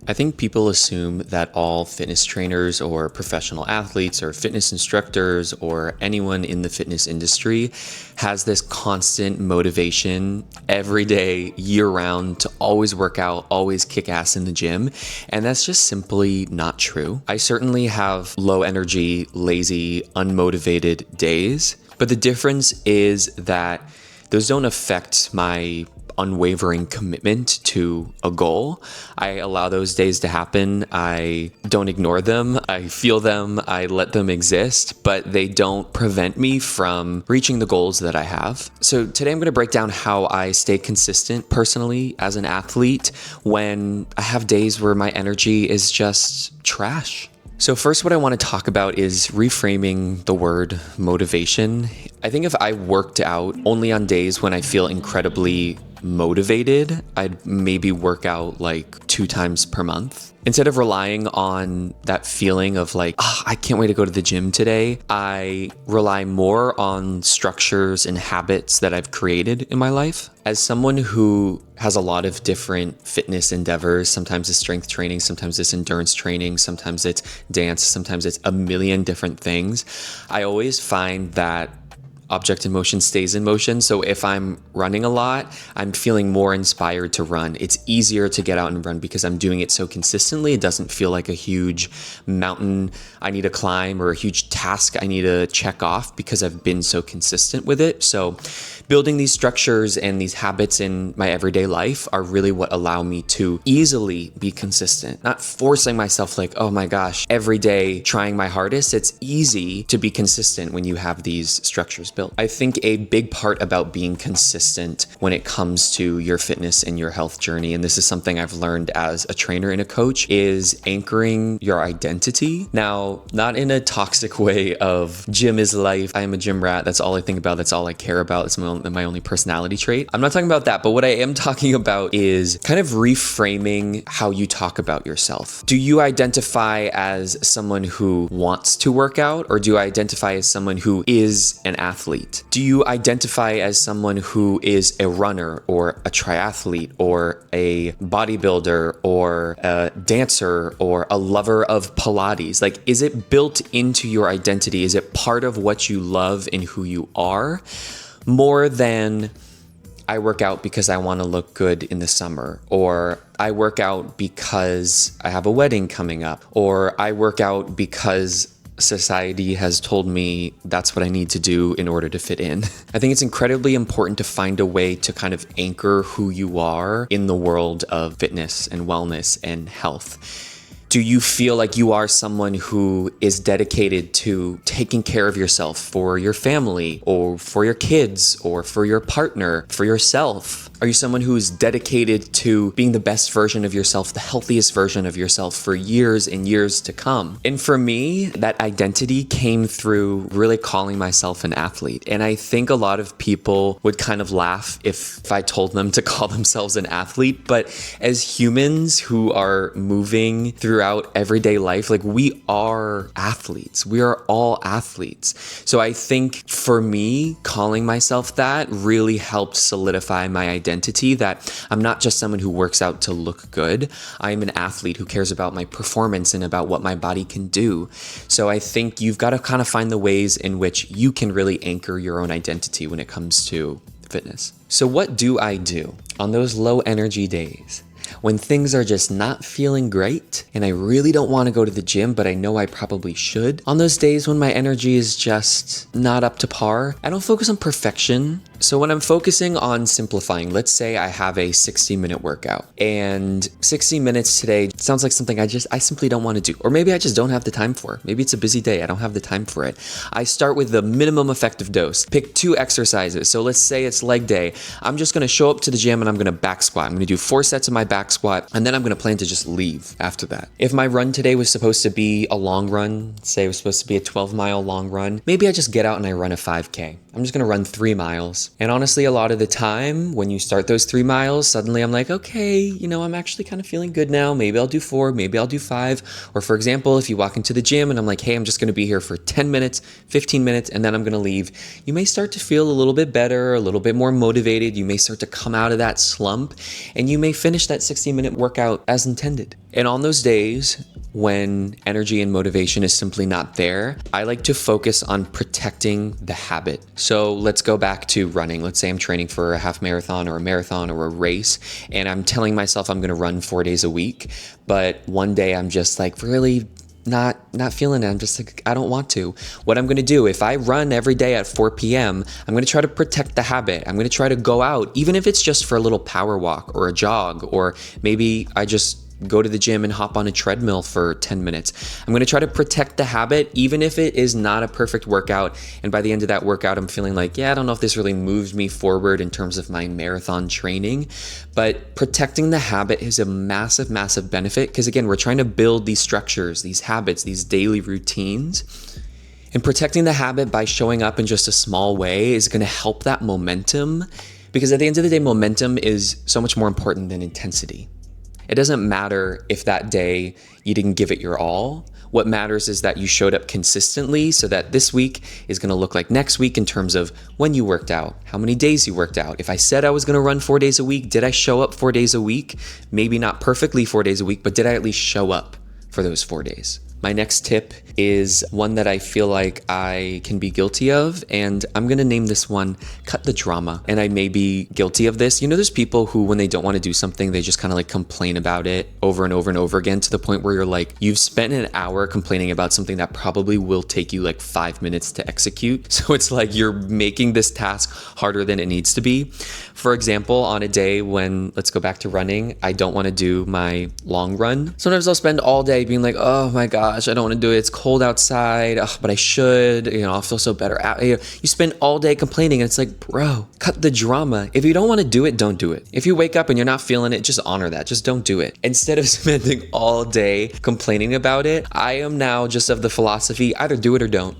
I think people assume that all fitness trainers or professional athletes or fitness instructors or anyone in the fitness industry has this constant motivation every day, year round, to always work out, always kick ass in the gym. And that's just simply not true. I certainly have low energy, lazy, unmotivated days, but the difference is that those don't affect my unwavering commitment to a goal. I allow those days to happen. I don't ignore them. I feel them. I let them exist, but they don't prevent me from reaching the goals that I have. So today I'm going to break down how I stay consistent personally as an athlete when I have days where my energy is just trash. So first, what I want to talk about is reframing the word motivation. I think if I worked out only on days when I feel incredibly motivated, I'd maybe work out like 2 times per month. Instead of relying on that feeling of like, I can't wait to go to the gym today, I rely more on structures and habits that I've created in my life. As someone who has a lot of different fitness endeavors, sometimes it's strength training, sometimes it's endurance training, sometimes it's dance, sometimes it's a million different things, I always find that object in motion stays in motion. So if I'm running a lot, I'm feeling more inspired to run. It's easier to get out and run because I'm doing it so consistently. It doesn't feel like a huge mountain I need to climb or a huge task I need to check off because I've been so consistent with it. So building these structures and these habits in my everyday life are really what allow me to easily be consistent, not forcing myself like, oh my gosh, every day trying my hardest. It's easy to be consistent when you have these structures built. I think a big part about being consistent when it comes to your fitness and your health journey, and this is something I've learned as a trainer and a coach, is anchoring your identity. Now, not in a toxic way of gym is life, I am a gym rat, that's all I think about, that's all I care about, it's my only personality trait. I'm not talking about that, but what I am talking about is kind of reframing how you talk about yourself. Do you identify as someone who wants to work out, or do you identify as someone who is an athlete? Do you identify as someone who is a runner or a triathlete or a bodybuilder or a dancer or a lover of Pilates? Like, is it built into your identity? Is it part of what you love and who you are? More than I work out because I want to look good in the summer, or I work out because I have a wedding coming up, or I work out because society has told me that's what I need to do in order to fit in. I think it's incredibly important to find a way to kind of anchor who you are in the world of fitness and wellness and health. Do you feel like you are someone who is dedicated to taking care of yourself for your family or for your kids or for your partner, for yourself? Are you someone who is dedicated to being the best version of yourself, the healthiest version of yourself for years and years to come? And for me, that identity came through really calling myself an athlete. And I think a lot of people would kind of laugh if I told them to call themselves an athlete. But as humans who are moving throughout everyday life, like, we are athletes. We are all athletes. So I think for me, calling myself that really helped solidify my identity, that I'm not just someone who works out to look good. I'm an athlete who cares about my performance and about what my body can do. So I think you've got to kind of find the ways in which you can really anchor your own identity when it comes to fitness. So what do I do on those low energy days when things are just not feeling great and I really don't want to go to the gym, but I know I probably should? On those days when my energy is just not up to par, I don't focus on perfection. So when I'm focusing on simplifying, let's say I have a 60-minute workout, and 60 minutes today sounds like something I simply don't want to do. Or maybe I just don't have the time for. Maybe it's a busy day, I don't have the time for it. I start with the minimum effective dose. Pick 2 exercises. So let's say it's leg day. I'm just going to show up to the gym and I'm going to back squat. I'm going to do 4 sets of my back squat, and then I'm going to plan to just leave after that. If my run today was supposed to be a long run, say it was supposed to be a 12-mile long run, maybe I just get out and I run a 5K. I'm just going to run 3 miles. miles. And honestly, a lot of the time when you start those 3 miles, suddenly I'm like, okay, I'm actually kind of feeling good now. Maybe I'll do 4, maybe I'll do 5. Or for example, if you walk into the gym and I'm like, hey, I'm just going to be here for 10 minutes, 15 minutes, and then I'm going to leave. You may start to feel a little bit better, a little bit more motivated. You may start to come out of that slump and you may finish that 60-minute workout as intended. And on those days when energy and motivation is simply not there, I like to focus on protecting the habit. So let's go back to running. Let's say I'm training for a half marathon or a marathon or a race, and I'm telling myself I'm going to run 4 days a week. But one day I'm just like really not feeling it. I'm just like, I don't want to. What I'm going to do, if I run every day at 4 p.m., I'm going to try to protect the habit. I'm going to try to go out, even if it's just for a little power walk or a jog, or maybe I just go to the gym and hop on a treadmill for 10 minutes. I'm going to try to protect the habit, even if it is not a perfect workout. And by the end of that workout, I'm feeling like, I don't know if this really moves me forward in terms of my marathon training. But protecting the habit is a massive, massive benefit, because again, we're trying to build these structures, these habits, these daily routines. And protecting the habit by showing up in just a small way is going to help that momentum, because at the end of the day, momentum is so much more important than intensity. It doesn't matter if that day you didn't give it your all. What matters is that you showed up consistently, so that this week is going to look like next week in terms of when you worked out, how many days you worked out. If I said I was going to run 4 days a week, did I show up 4 days a week? Maybe not perfectly 4 days a week, but did I at least show up for those 4 days? My next tip is one that I feel like I can be guilty of, and I'm going to name this one, cut the drama. And I may be guilty of this. There's people who, when they don't want to do something, they just kind of like complain about it over and over and over again, to the point where you're like, you've spent an hour complaining about something that probably will take you like 5 minutes to execute. So it's like you're making this task harder than it needs to be. For example, on a day when, let's go back to running, I don't want to do my long run. Sometimes I'll spend all day being like, oh my gosh, I don't want to do it. It's cold outside, but I should, I'll feel so better. You spend all day complaining, and it's like, bro, cut the drama. If you don't want to do it, don't do it. If you wake up and you're not feeling it, just honor that. Just don't do it. Instead of spending all day complaining about it, I am now just of the philosophy, either do it or don't.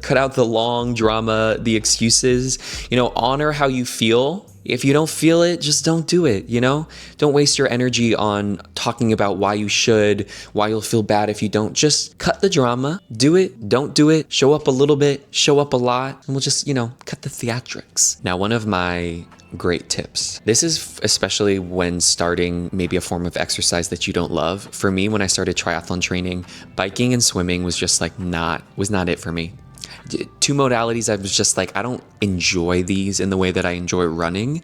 Cut out the long drama, the excuses, honor how you feel. If you don't feel it, just don't do it, Don't waste your energy on talking about why you should, why you'll feel bad if you don't. Just cut the drama, do it, don't do it, show up a little bit, show up a lot, and we'll just, cut the theatrics. Now, one of my great tips. This is especially when starting maybe a form of exercise that you don't love. For me, when I started triathlon training, biking and swimming was just like not it for me. 2 modalities, I was just like, I don't enjoy these in the way that I enjoy running.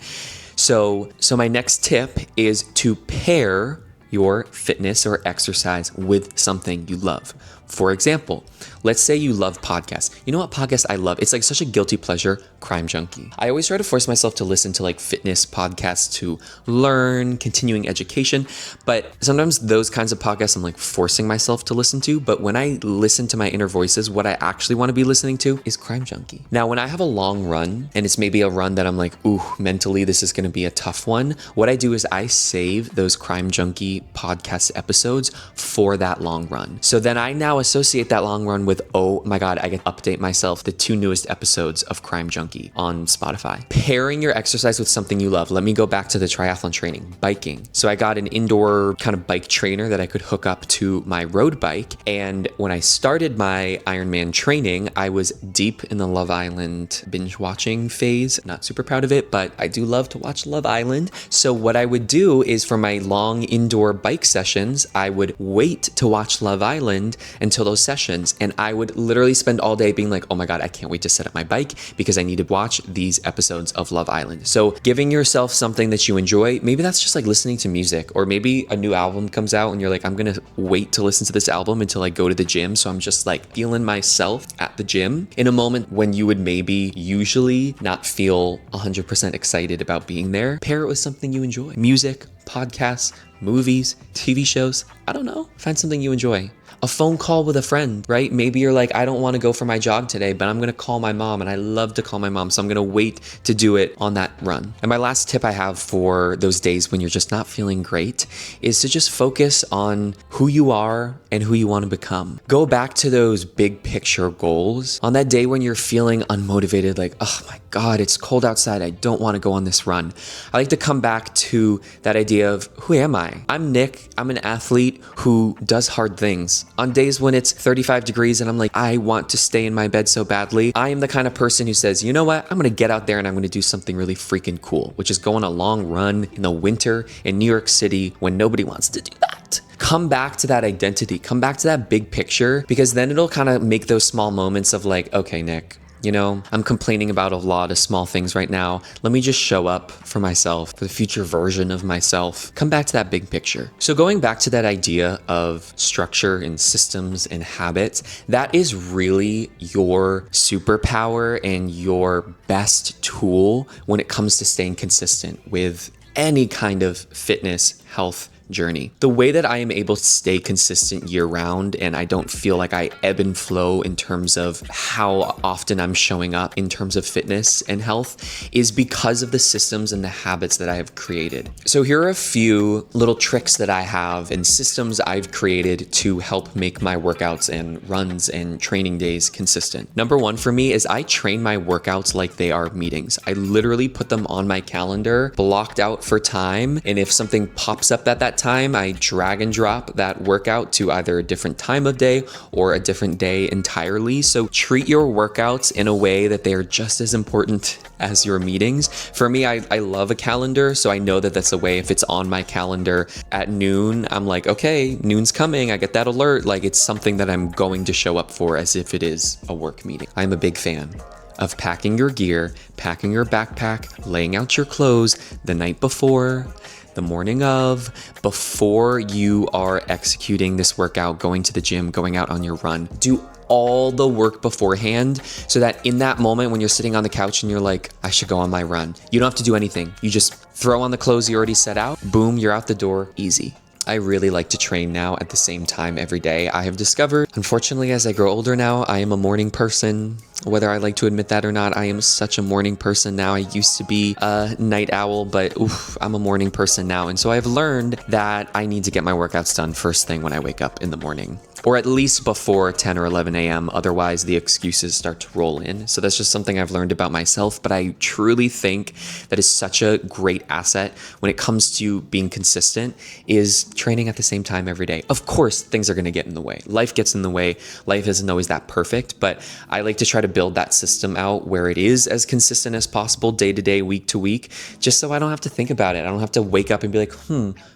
So my next tip is to pair your fitness or exercise with something you love. For example, let's say you love podcasts. You know what podcast I love? It's like such a guilty pleasure, Crime Junkie. I always try to force myself to listen to like fitness podcasts to learn, continuing education. But sometimes those kinds of podcasts I'm like forcing myself to listen to. But when I listen to my inner voices, what I actually want to be listening to is Crime Junkie. Now, when I have a long run, and it's maybe a run that I'm like, ooh, mentally this is going to be a tough one, what I do is I save those Crime Junkie podcast episodes for that long run. So then I now associate that long run with, oh my God, I get to update myself the 2 newest episodes of Crime Junkie on Spotify. Pairing your exercise with something you love. Let me go back to the triathlon training, biking. So I got an indoor kind of bike trainer that I could hook up to my road bike. And when I started my Ironman training, I was deep in the Love Island binge watching phase. Not super proud of it, but I do love to watch Love Island. So what I would do is for my long indoor bike sessions, I would wait to watch Love Island until those sessions. And I would literally spend all day being like, oh my God, I can't wait to set up my bike because I need to watch these episodes of Love Island. So giving yourself something that you enjoy, maybe that's just like listening to music, or maybe a new album comes out and you're like, I'm going to wait to listen to this album until I go to the gym. So I'm just like feeling myself at the gym in a moment when you would maybe usually not feel 100% excited about being there. Pair it with something you enjoy. Music, podcasts, movies, TV shows. I don't know. Find something you enjoy. A phone call with a friend, right? Maybe you're like, I don't want to go for my jog today, but I'm going to call my mom, and I love to call my mom. So I'm going to wait to do it on that run. And my last tip I have for those days when you're just not feeling great is to just focus on who you are and who you want to become. Go back to those big picture goals. On that day when you're feeling unmotivated, like, oh my God, it's cold outside, I don't want to go on this run. I like to come back to that idea of, who am I? I'm Nick. I'm an athlete who does hard things. On days when it's 35 degrees and I'm like, I want to stay in my bed so badly, I am the kind of person who says, you know what? I'm going to get out there and I'm going to do something really freaking cool, which is go on a long run in the winter in New York City when nobody wants to do that. Come back to that identity, come back to that big picture, because then it'll kind of make those small moments of like, okay, Nick, you know, I'm complaining about a lot of small things right now. Let me just show up for myself, for the future version of myself. Come back to that big picture. So going back to that idea of structure and systems and habits, that is really your superpower and your best tool when it comes to staying consistent with any kind of fitness, health, journey. The way that I am able to stay consistent year round and I don't feel like I ebb and flow in terms of how often I'm showing up in terms of fitness and health is because of the systems and the habits that I have created. So here are a few little tricks that I have and systems I've created to help make my workouts and runs and training days consistent. Number one for me is I train my workouts like they are meetings. I literally put them on my calendar, blocked out for time, and if something pops up at that time, I drag and drop that workout to either a different time of day or a different day entirely. So treat your workouts in a way that they are just as important as your meetings. For me, I love a calendar, so I know that that's a way. If it's on my calendar at noon, I'm like, okay, noon's coming. I get that alert. Like it's something that I'm going to show up for as if it is a work meeting. I'm a big fan of packing your gear, packing your backpack, laying out your clothes the night before, the morning of, before you are executing this workout, going to the gym, going out on your run. Do all the work beforehand so that in that moment when you're sitting on the couch and you're like, I should go on my run, you don't have to do anything. You just throw on the clothes you already set out, boom, you're out the door, easy. I really like to train now at the same time every day. I have discovered, unfortunately, as I grow older now, I am a morning person. Whether I like to admit that or not, I am such a morning person now. I used to be a night owl, but I'm a morning person now. And so I've learned that I need to get my workouts done first thing when I wake up in the morning, or at least before 10 or 11 a.m. Otherwise, the excuses start to roll in. So that's just something I've learned about myself, but I truly think that is such a great asset when it comes to being consistent is training at the same time every day. Of course, things are going to get in the way. Life gets in the way. Life isn't always that perfect, but I like to try to build that system out where it is as consistent as possible day to day, week to week, just so I don't have to think about it. I don't have to wake up and be like,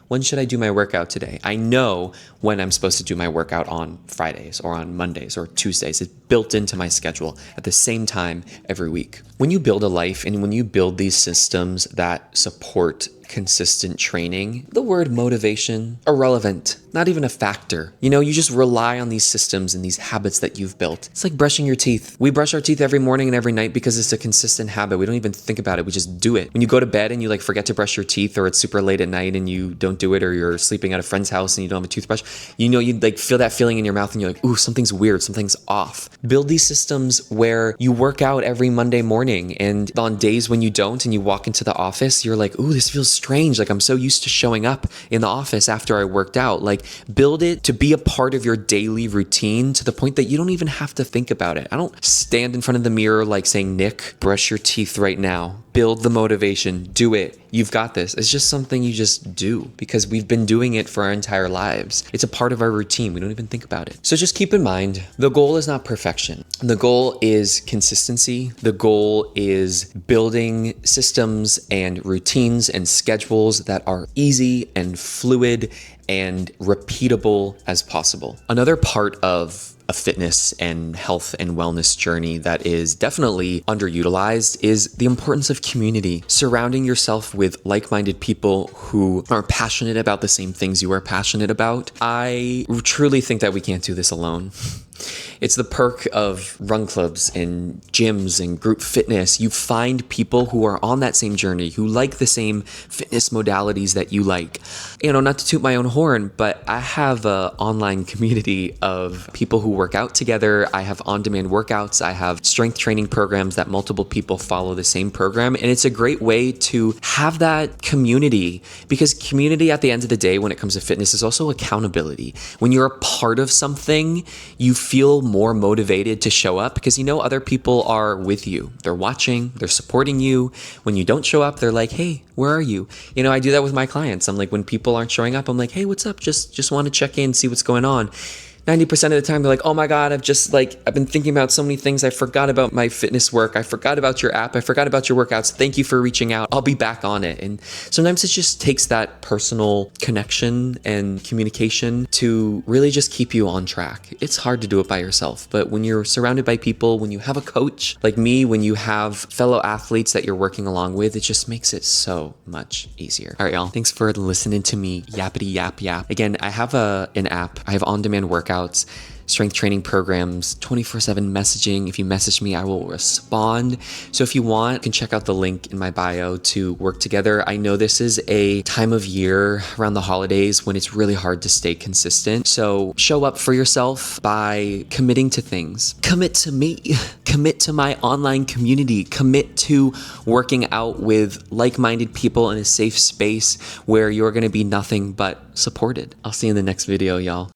when should I do my workout today? I know when I'm supposed to do my workout on Fridays or on Mondays or Tuesdays. It's built into my schedule at the same time every week. When you build a life and when you build these systems that support consistent training, the word motivation, irrelevant, not even a factor. You know, you just rely on these systems and these habits that you've built. It's like brushing your teeth. We brush our teeth every morning and every night because it's a consistent habit. We don't even think about it. We just do it. When you go to bed and you like forget to brush your teeth, or it's super late at night and you don't do it, or you're sleeping at a friend's house and you don't have a toothbrush, you know, you like feel that feeling in your mouth and you're like, ooh, something's weird, something's off. Build these systems where you work out every Monday morning, and on days when you don't and you walk into the office, you're like, ooh, this feels strange. Like I'm so used to showing up in the office after I worked out. Like build it to be a part of your daily routine to the point that you don't even have to think about it. I don't stand in front of the mirror like saying, Nick, brush your teeth right now. Build the motivation, do it. You've got this. It's just something you just do because we've been doing it for our entire lives. It's a part of our routine. We don't even think about it. So just keep in mind, the goal is not perfection. The goal is consistency. The goal is building systems and routines and schedules that are easy and fluid and repeatable as possible. Another part of a fitness and health and wellness journey that is definitely underutilized is the importance of community. Surrounding yourself with like-minded people who are passionate about the same things you are passionate about. I truly think that we can't do this alone. It's the perk of run clubs and gyms and group fitness. You find people who are on that same journey, who like the same fitness modalities that you like. You know, not to toot my own horn, horn, but I have an online community of people who work out together. I have on-demand workouts. I have strength training programs that multiple people follow the same program. And it's a great way to have that community, because community at the end of the day, when it comes to fitness, is also accountability. When you're a part of something, you feel more motivated to show up because you know other people are with you. They're watching, they're supporting you. When you don't show up, they're like, hey, where are you? You know, I do that with my clients. I'm like, when people aren't showing up, I'm like, hey, what's up? Just want to check in, see what's going on. 90% of the time, they're like, oh my God, I've been thinking about so many things. I forgot about my fitness work. I forgot about your app. I forgot about your workouts. Thank you for reaching out. I'll be back on it. And sometimes it just takes that personal connection and communication to really just keep you on track. It's hard to do it by yourself, but when you're surrounded by people, when you have a coach like me, when you have fellow athletes that you're working along with, it just makes it so much easier. All right, y'all. Thanks for listening to me yappity yap yap. Again, I have an app. I have on-demand workouts, strength training programs, 24/7 messaging. If you message me, I will respond. So if you want, you can check out the link in my bio to work together. I know this is a time of year around the holidays when it's really hard to stay consistent. So show up for yourself by committing to things. Commit to me. Commit to my online community. Commit to working out with like-minded people in a safe space where you're going to be nothing but supported. I'll see you in the next video, y'all.